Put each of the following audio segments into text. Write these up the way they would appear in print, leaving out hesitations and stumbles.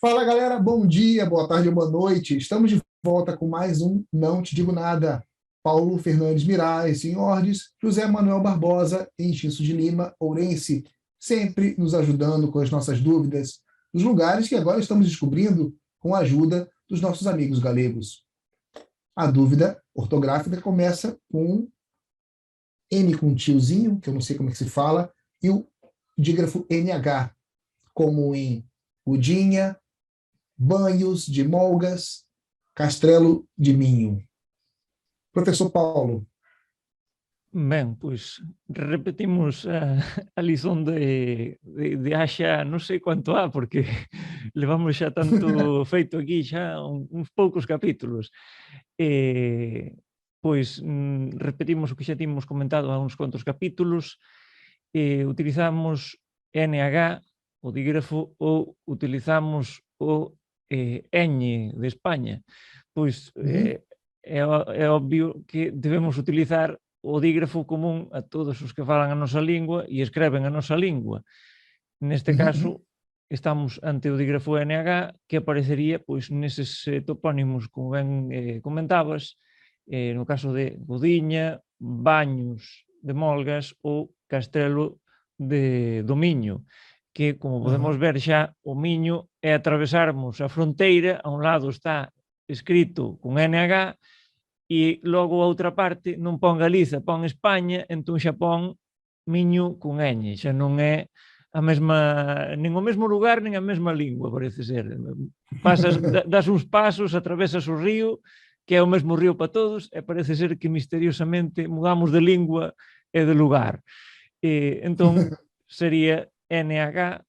Fala galera, bom dia, boa tarde ou boa noite. Estamos de volta com mais um Não Te Digo Nada. Paulo Fernandes Mirais, em Ordes, José Manuel Barbosa, em Inciso de Lima, Ourense, sempre nos ajudando com as nossas dúvidas, nos lugares que agora estamos descobrindo com a ajuda dos nossos amigos galegos. A dúvida ortográfica começa com N com tiozinho, que eu não sei como é que se fala, e o dígrafo NH, como em Udinha, Banhos de Molgas, Castrelo de Minho. Professor Paulo. Ben, pois repetimos a lición de xa non sei quanto há, porque levamos xa tanto feito aquí, xa uns poucos capítulos. Pois repetimos o que xa tínhamos comentado há uns cuantos capítulos, utilizamos NH, o dígrafo, ou utilizamos o ñ de España. Pois é obvio que debemos utilizar o dígrafo común a todos os que falan a nosa lingua e escreven a nosa lingua. Neste caso, estamos ante o dígrafo NH, que aparecería pois neses topónimos, como ben comentabas, no caso de Godiña, Baños de Molgas ou Castrelo do Miño, que, como podemos ver xa, o Miño é atravesarmos a fronteira, a un lado está escrito con NH, e logo a outra parte non pon Galiza, pon España, entón xa pon Miño con ñ, xa non é a mesma, nin o mesmo lugar, nin a mesma lingua, parece ser. Pasas, das uns pasos, atravesas o río, que é o mesmo río para todos, e parece ser que misteriosamente mudamos de lingua e de lugar. Entón, sería NH,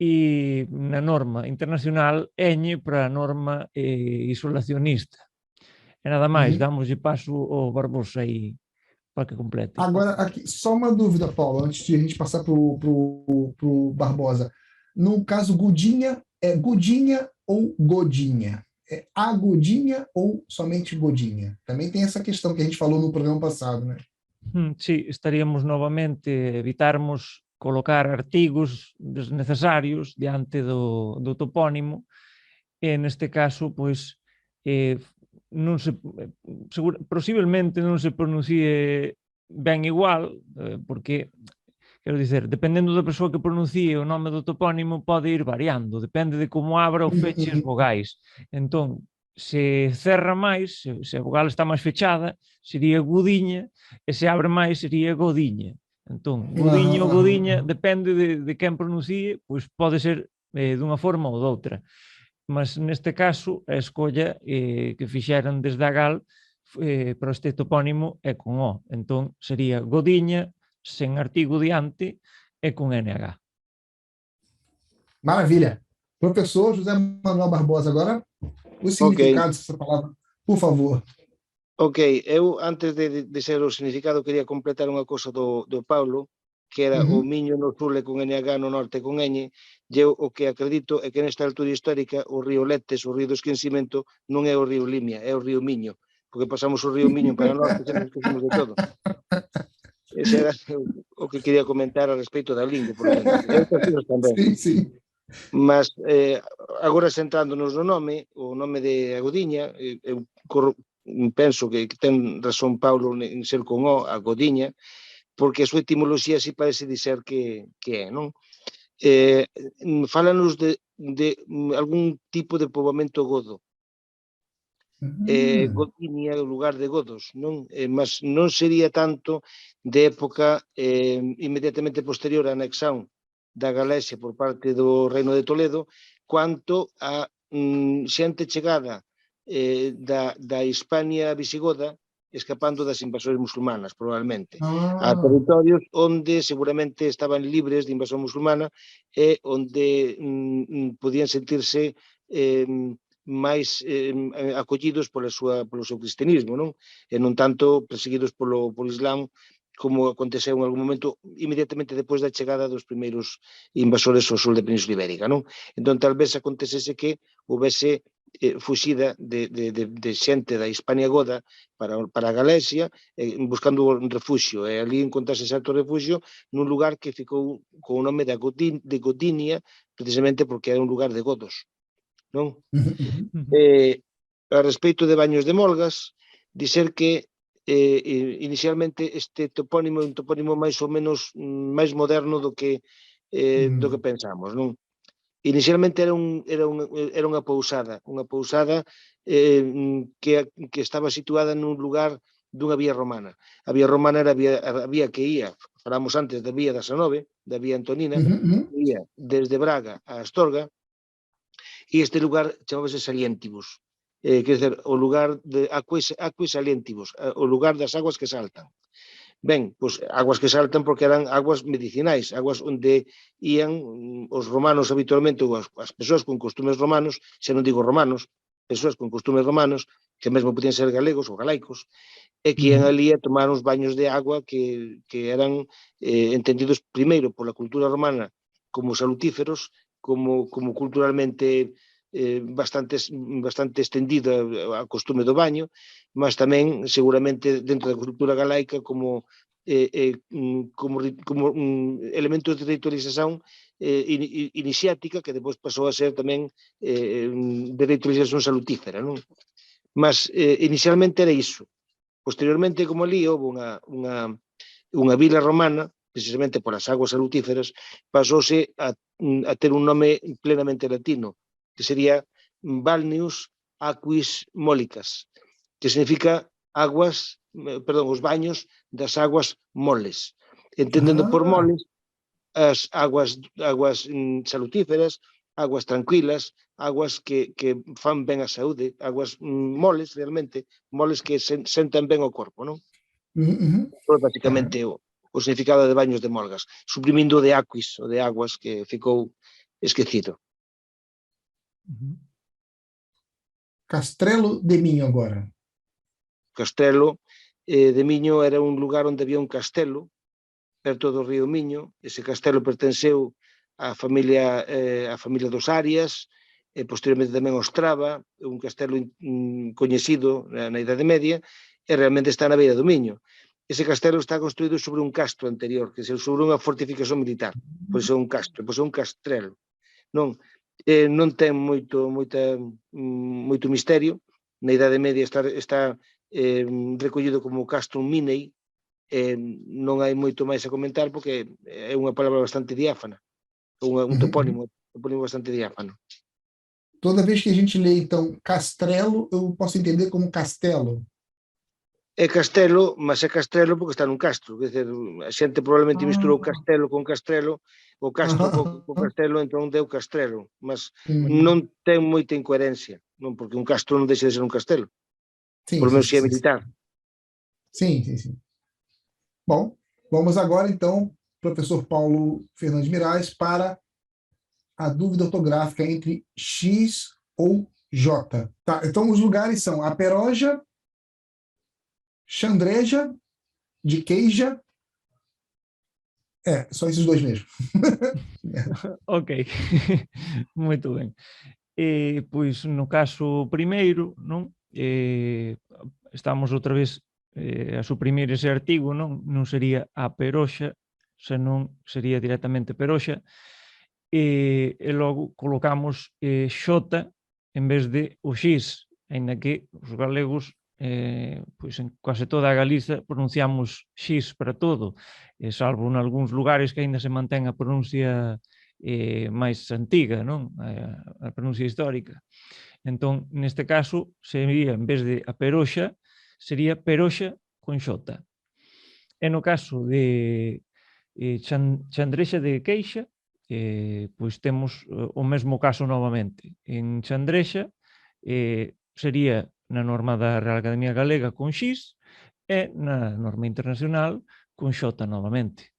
e na norma internacional ñ para a norma isolacionista. E nada máis, damoslle paso ao Barbosa aí para que complete. Agora, aqui, só uma dúvida, Paulo, antes de a gente passar para o Barbosa. No caso, Godinha, é Godinha ou Godinha? É Agodinha ou somente Godinha? Também tem essa questão que a gente falou no programa passado, né? Sí, estaríamos novamente, evitarmos colocar artigos desnecesarios diante do topónimo, e neste caso, pois, non se, posiblemente non se pronuncie ben igual, porque, quero dizer, dependendo da persoa que pronuncie o nome do topónimo, pode ir variando, depende de como abra ou feche as vogais. Entón, se cerra máis, se a vogal está máis fechada, sería Gudiña, e se abre máis, sería Godiña. Entón, Gudiña ou Godiña, depende de quen pronuncie, pois pode ser dunha forma ou doutra. Mas neste caso, a escolla que fixeron desde a GAL para este topónimo é con O. Entón, sería Godiña, sen artigo diante, e con NH. Maravilha. Professor José Manuel Barbosa, agora os significados dessa palavra, por favor. Ok, eu antes de ser o significado quería completar unha cosa do Paulo, que era o Miño no sur con NH, no norte con ñ, e eu o que acredito é que nesta altura histórica o río Letes, o río do esquecimento, non é o río Limia, é o río Miño, porque pasamos o río Miño para o norte e nos esquecemos de todo. Ese era o que quería comentar a respecto da lingua, por menos. E outras cousas tamén. Sim. Mas agora centrándonos no nome, o nome de Agodiña, eu penso que ten razón Paulo en ser con O, Agodiña, porque a súa etimoloxía así parece dizer que é, non? Fálanos de algún tipo de poboamento godo. Godiña é o lugar de godos, non? Mas non sería tanto de época inmediatamente posterior á anexión da Galaxia por parte do Reino de Toledo, quanto a xente chegada da Hispania visigoda, escapando das invasores musulmanas, probablemente, a territorios onde seguramente estaban libres de invasión musulmana e onde podían sentirse máis acollidos polo seu cristianismo, non? E non tanto perseguidos polo Islam, como aconteceu en algún momento inmediatamente depois da chegada dos primeiros invasores ao sul da Península Ibérica, non? Entón, tal vez acontecese que houvese fuxida de xente da Hispania goda para a Galaxia, buscando un refuxio, e ali encontrase certo refuxio nun lugar que ficou con o nome de Godinia, precisamente porque era un lugar de godos. non? Ujú. A respecto de Baños de Molgas, dizer que inicialmente este topónimo é un topónimo máis ou menos máis moderno do que pensamos, non? Inicialmente era unha pousada que estaba situada nun lugar dunha vía romana. A vía romana era a vía que ia, falamos antes da vía da Sanove, da vía Antonina, que ia desde Braga a Astorga, e este lugar chamábase Salientibus, quer dizer, o lugar de aquis salientibus, o lugar das aguas que saltan. Ben, pois aguas que saltan porque eran aguas medicinais, aguas onde ían os romanos habitualmente, ou as persoas con costumes romanos, se non digo romanos, persoas con costumes romanos, que mesmo podían ser galegos ou galaicos, e que ian ali a tomar uns baños de agua que eran entendidos primeiro pola cultura romana como salutíferos, como culturalmente bastante estendida a costume do baño, mas tamén seguramente dentro da cultura galaica como elementos de ritualización iniciática que depois pasou a ser tamén de ritualización salutífera, non? Mas inicialmente era iso. Posteriormente, como ali, houve unha vila romana, precisamente polas aguas salutíferas, pasouse a ter un nome plenamente latino, que sería Balneus Aquis Molicas, que significa os baños das aguas moles. Entendendo por moles as aguas salutíferas, aguas tranquilas, aguas que fan ben a saúde, aguas moles, realmente, moles que sentan ben o corpo, non? Foi basicamente o significado de Baños de Molgas, suprimindo o de aquis, o de aguas, que ficou esquecido. Castelo de Minho agora. Castelo de Miño era un lugar onde había un castelo, perto do río Miño. Ese castelo pertenceu á familia dos Arias, e posteriormente tamén aos Traba, un castelo coñecido na Idade Media, e realmente está na beira do Miño. Ese castelo está construído sobre un castro anterior, que é sobre unha fortificación militar, por iso é un castro, por iso é un castrelo. Non ten moito misterio. Na Idade Media está recollido como Castrum Minei, non hai moito máis a comentar porque é unha palabra bastante diáfana, un topónimo bastante diáfano. Toda vez que a gente lê, então, Castrelo, eu posso entender como castelo. É castelo, mas é castrelo porque está nun castro. Quer dizer, a xente probablemente misturou castelo con castrelo, o castro co castelo, entón deu castrelo, mas non ten moita incoherencia, non, porque un castro non deixa de ser un castelo, por menos se é militar. Sim. Bom, vamos agora, então, professor Paulo Fernandes Mirais, para a dúvida ortográfica entre X ou J. Tá, então, os lugares são Aperoja, Xandreja, de Queija. Só esses dois mesmo. Ok, moito ben. Pois no caso primeiro, non? Estamos outra vez a suprimir ese artigo, non sería a Peroxa, senón sería directamente Peroxa, e logo colocamos Xota en vez de o X, aínda que os galegos pois en quase toda a Galiza pronunciamos X para todo, salvo en algúns lugares que aínda se mantén a pronuncia máis antiga, non? A pronuncia histórica. Entón, neste caso, sería, en vez de a Peroxa, sería Peroxa con Xota. E no caso de Chandrexa de Queixa, pois temos o mesmo caso novamente. En Chandrexa sería na norma da Real Academia Galega con X e na norma internacional con Xota novamente.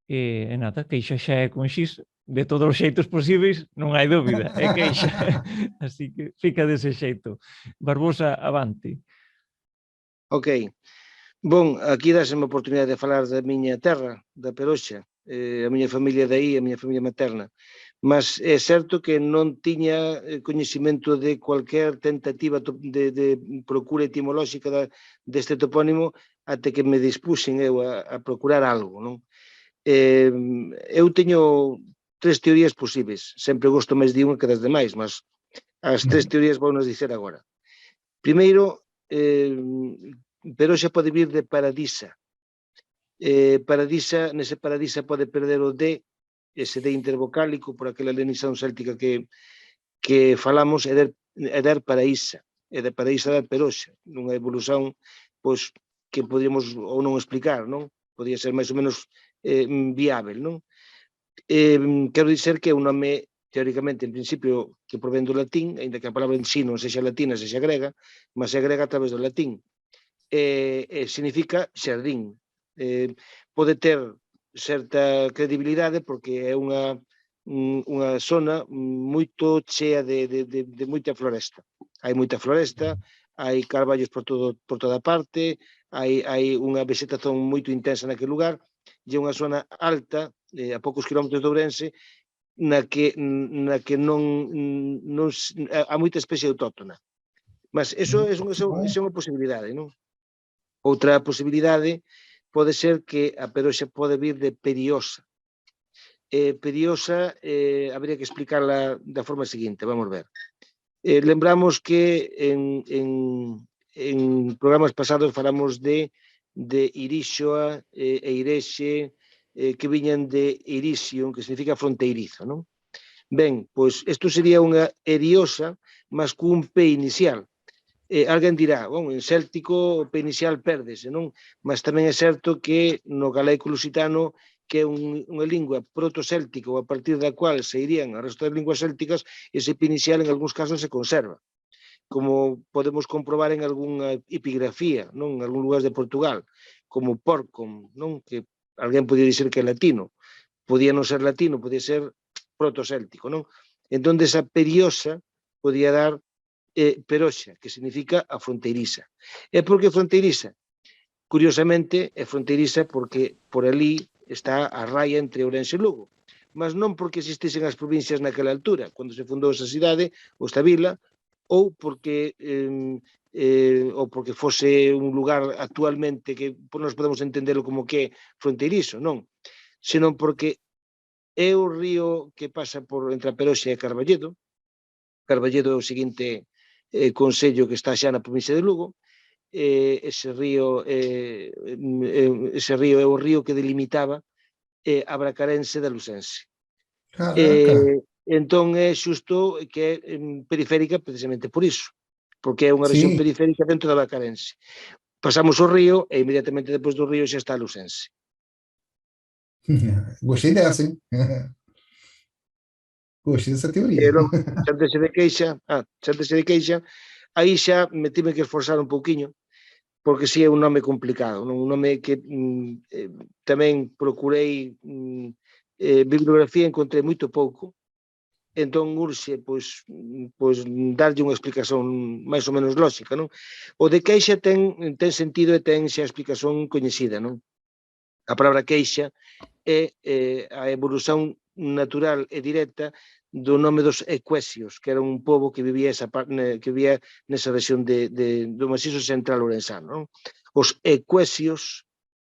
E nada, Queixa xa é con X de todos os xeitos posibles, non hai dúbida, é Queixa. Así que fica dese xeito. Barbosa, avante. Ok. Bon, aquí dáseme a oportunidade de falar da miña terra, da Peroxa, a miña familia daí, a miña familia materna. Mas é certo que non tiña coñecimento de cualquier tentativa de procura etimolóxica deste topónimo até que me dispuxen eu a procurar algo, non? Eu teño 3 teorías posibles, sempre gosto máis de unha que das demais, mas As tres teorías vou nos dicer agora. Primeiro, Peroxa pode vir de paradisa. Nese paradisa pode perder o D, ese D intervocálico, por aquela lenización céltica que falamos, e der paraísa. E de paraísa dar Peroxa, nunha evolución pois, que podríamos ou non explicar, non? Podría ser máis ou menos viável, non? Quero dizer que é un nome, teóricamente, en principio, que provén do latín, ainda que a palabra en sí non sexa latina, sexa grega, mas é grega a través do latín. Significa xardín. Pode ter certa credibilidade porque é unha zona moito chea de moita floresta. Hai moita floresta, hai carballos por toda parte, hai unha vegetación moito intensa naquele lugar, e é unha zona alta, a poucos kilómetros de Ourense, na que non há moita especie autóctona. Mas iso é unha posibilidade, non? Outra posibilidade pode ser que a Peroxa pode vir de Periosa. Periosa habría que explicarla da forma seguinte, vamos ver. Lembramos que en programas pasados falamos de Irixoa e Irexe, que viñan de Irixion, que significa fronteirizo, non? Ben, pois isto sería unha eriosa, mas cun P inicial. Alguén dirá, en céltico o P inicial pérdese, non? Mas tamén é certo que no galaico-lusitano, que é unha lingua proto-céltica, ou a partir da cual se irían as resto das linguas célticas, ese P inicial en algúns casos se conserva, como podemos comprobar en algunha epigrafía, non? En algún lugar de Portugal, como Porcom, non? Que alguén podía dizer que é latino, podía non ser latino, podía ser proto-céltico, non? Entón, esa Periosa podía dar Peroxa, que significa a fronteiriza. E por que fronteiriza? Curiosamente, é fronteiriza porque por ali está a raia entre Ourense e Lugo, mas non porque existisen as provincias naquela altura, cando se fundou esa cidade, ou esta vila, ou porque fose un lugar actualmente que nós podemos entendelo como que é fronteirizo, non, senón porque é o río que pasa entre a Peroxa e Carballedo. Carballedo é o seguinte concello que está xa na provincia de Lugo. Ese río é o río que delimitaba a Bracarense da Lucense. Entón é xusto que é periférica precisamente por iso, porque é unha rexión periférica dentro da Bracarense. Pasamos o río e inmediatamente depois do río xa está a Lucense. Gostei dessa, hein? Gostei dessa teoria. Xantese de Queixa, aí xa me tive que esforzar un pouquiño, porque si é un nome complicado, un nome que tamén procurei bibliografía, encontrei moito pouco, entón urxe pois darlle unha explicación máis ou menos lóxica, non? O de Queixa ten sentido e ten xa explicación coñecida, non? A palabra queixa é a evolución natural e directa do nome dos ecuesios, que era un pobo que vivía nesa rexión do macizo central ourensano, non? Os ecuesios,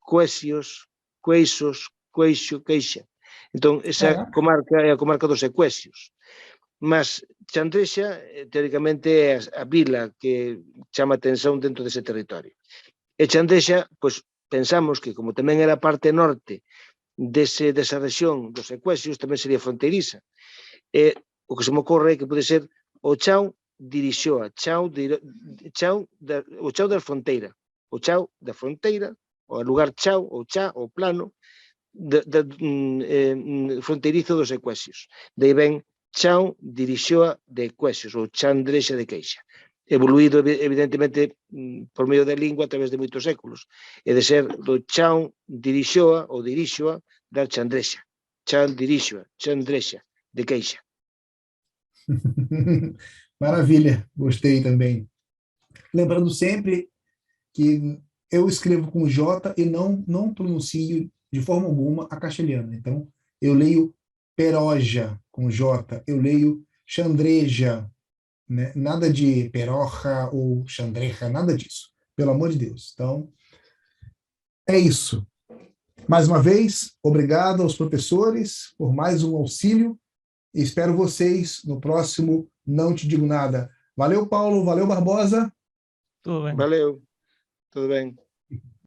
cueixos, queixo, queixa. Entón, esa comarca é a comarca dos ecuesios. Mas Chandrexa, teóricamente, é a vila que chama atención dentro dese territorio. E Chandrexa, pois, pensamos que, como tamén era parte norte desa rexión dos ecuesios, tamén sería fronteiriza. O que se me ocorre é que pode ser o chao dirixoa, o chao da fronteira, o lugar chao, o chá, o plano, fronteirizo dos ecuesios. Daí ven chao dirixoa de ecuesios, ou Chandrexa de Queixa. Evoluído, evidentemente, por medio da lingua a través de moitos séculos, e de ser do chao dirixoa ou dirixoa da Chandrexa. Chao dirixoa, Chandrexa de Queixa. Maravilha, gostei também. Lembrando sempre que eu escrevo com J e não pronuncio de forma alguma a castelhana. Então, eu leio Peroja com J, eu leio Chandreja, né? Nada de Peroja ou Chandreja, nada disso. Pelo amor de Deus. Então, é isso. Mais uma vez, obrigado aos professores por mais um auxílio. Espero vocês no próximo não te digo nada. Valeu, Paulo, valeu, Barbosa. Tudo bem. Valeu, tudo bem.